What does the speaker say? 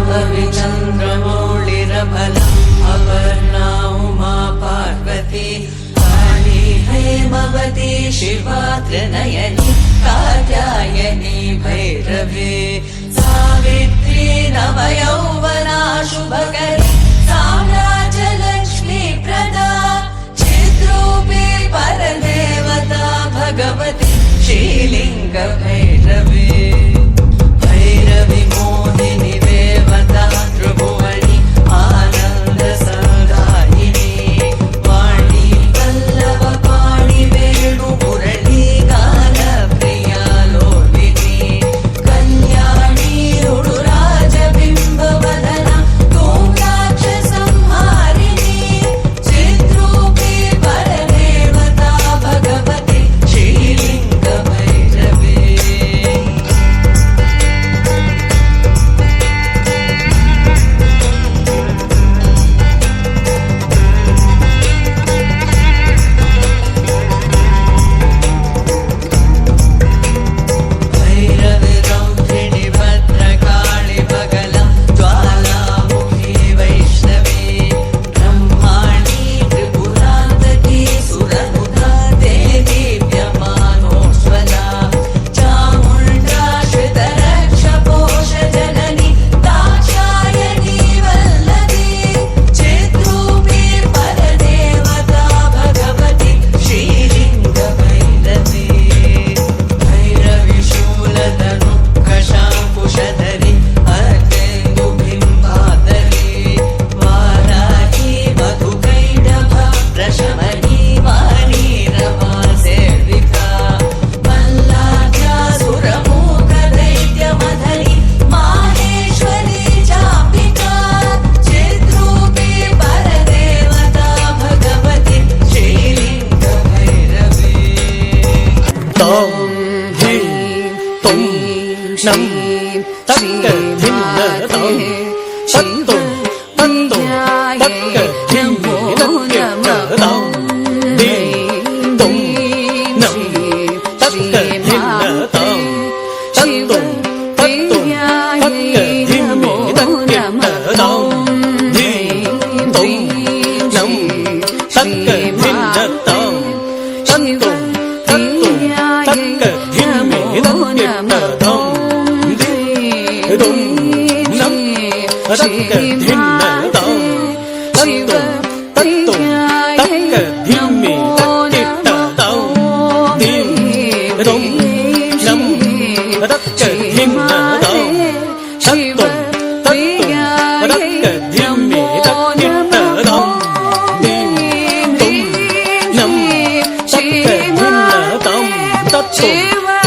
शाम्भवी चन्द्रमौळिरबलम् अपर्णा उमा पार्वती काली हैमवती शिवा त्रिनयनी कात्यायनी भैरवी सावित्री नवयौवना शुभकरी साम्राज्यलक्ष्मी प्रदा चिद्रूपी परदेवता भगवती श्रीलिंग भैरवी भैरवी मोहिनी देवता त्रिभुवनी आनंद संदायिनी वाणी वल्लभ पाणि वेणु मुरली गान प्रिया लोलिनी कल्याणी रुडुराज बिंब वदना तोम्राक्ष संहारिणी चिद्रूपी परदेवता भगवती श्रीलिंग भैरवी भैरवी रौद्रिणी भद्रकाळि बगलं ज्वालामुखी वैष्णवी ब्रह्माणी त्रिपुरान्तकी सुरनुता ते दीप्यमानोज्ज्वला चामुण्डा श्रितरक्षपोषजननी दाक्षायणी वल्लभी चिद्रूपी परदेवता भगवती श्रीलिंग भैरवी भैरवी शूलधनु कशाङ्कुशधरी अर्केन्दुबिम्बाधरी वाराही मधुकैटभ प्रशमनी वाणी रमा सेविका मल्लाध्यासुरमूकदैत्यमधरी माहेश्वरी चापिका चिद्रूपी परदेवता भगवती श्रीलिंग भैरवी तं ह्रीं तुं नं तक्कधिन्नतं तत्तुं तत्तुं तक्कधिन्नतं दीं तुं नं तक्कधिन्नतं तत्तुं तत्तुं तक्कधिन्नतं दीं तुं नं तक्कधिन्नतं तत्तुं Shiva